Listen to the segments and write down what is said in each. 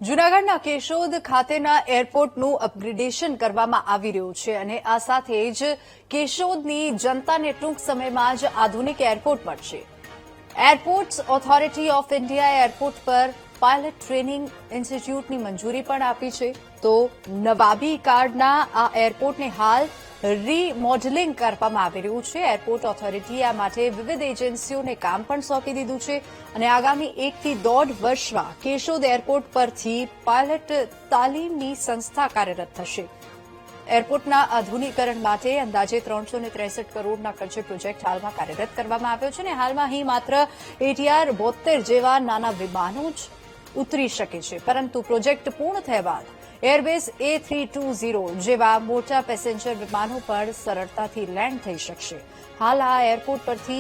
જૂનાગઢના કેશોદ ખાતેના એરપોર્ટનું અપગ્રેડેશન કરવામાં આવી રહ્યું છે અને આ સાથે જ કેશોદની જનતાને ટૂંક સમયમાં જ આધુનિક એરપોર્ટ મળશે. એરપોર્ટ્સ ઓથોરિટી ઓફ ઇન્ડિયાએ એરપોર્ટ પર પાયલટ ટ્રેનિંગ ઇન્સ્ટિટ્યૂટની મંજૂરી પણ આપી છે. તો નવાબી કાર્ડના આ એરપોર્ટને હાલ રીમોડલિંગ કરવામાં આવી રહ્યું છે. એરપોર્ટ ઓથોરિટીએ આ માટે વિવિધ એજન્સીઓને કામ પણ સોંપી દીધું છે અને આગામી 1 થી 1.5 વર્ષમાં કેશોદ એરપોર્ટ પરથી પાયલટ તાલીમની સંસ્થા કાર્યરત થશે. એરપોર્ટના આધુનિકરણ માટે અંદાજે 363 કરોડના ખર્ચે પ્રોજેક્ટ હાલમાં કાર્યરત કરવામાં આવ્યો છે અને હાલમાં અહીં માત્ર ATR 72 જેવા નાના વિમાનો જ ઉતરી શકે છે, પરંતુ પ્રોજેક્ટ પૂર્ણ થયા બાદ એરબેઝ A320 જેવા મોટા પેસેન્જર વિમાનો પણ સરળતાથી લેન્ડ થઈ શકશે. હાલ આ એરપોર્ટ પરથી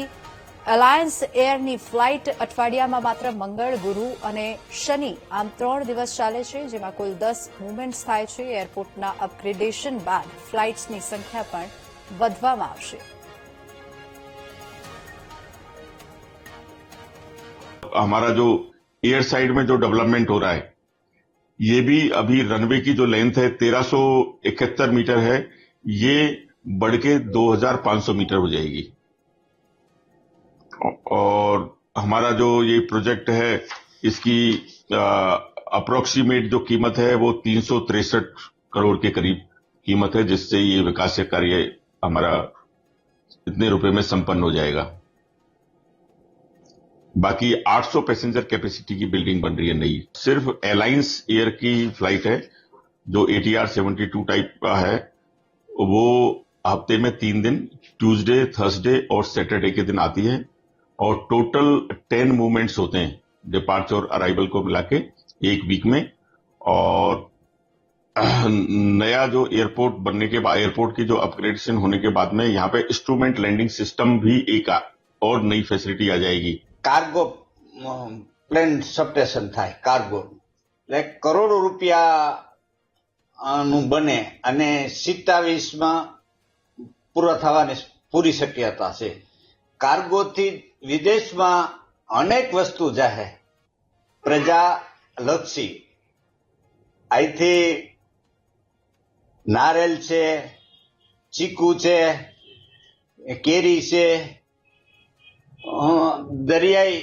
એલાયન્સ એરની ફ્લાઇટ અઠવાડિયામાં માત્ર મંગળ, ગુરુ અને શનિ આમ 3 દિવસ ચાલે છે, જેમાં કુલ 10 મૂવમેન્ટ્સ થાય છે. એરપોર્ટના અપગ્રેડેશન બાદ ફ્લાઇટ્સની સંખ્યા પણ વધવામાં આવશે. हमारा जो एयर साइड में जो डेवलपमेंट हो रहा है, ये भी अभी रनवे की जो लेंथ है 1371 मीटर है, ये बढ़ के 2500 मीटर हो जाएगी. और हमारा जो ये प्रोजेक्ट है, इसकी अप्रोक्सीमेट जो कीमत है वो 363 करोड़ के करीब कीमत है, जिससे ये विकास कार्य हमारा इतने रुपए में संपन्न हो जाएगा. बाकी 800 पैसेंजर कैपेसिटी की बिल्डिंग बन रही है नई. सिर्फ एलायंस एयर की फ्लाइट है जो ATR 72 टाइप का है, वो हफ्ते में 3 दिन ट्यूसडे, थर्सडे और सैटरडे के दिन आती है और टोटल 10 मूवमेंट्स होते हैं डिपार्चर और अराइवल को मिला के एक वीक में. और नया जो एयरपोर्ट बनने के बाद, एयरपोर्ट की जो अपग्रेडेशन होने के बाद में यहाँ पे इंस्ट्रूमेंट लैंडिंग सिस्टम भी एक और नई फैसिलिटी आ जाएगी. કાર્ગો પ્લેન સબસ્ટેશન થાય કાર્ગો એટલે કરોડો રૂપિયાનું બને અને 27માં પૂરા થવાની પૂરી શક્યતા છે. કાર્ગોથી વિદેશમાં અનેક વસ્તુ જાય પ્રજાલક્ષી. અહીંથી નારેલ છે, ચીકુ છે, કેરી છે, દરિયાઈ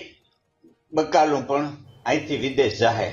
બકાલું પણ અહીંથી વિદેશ જાય.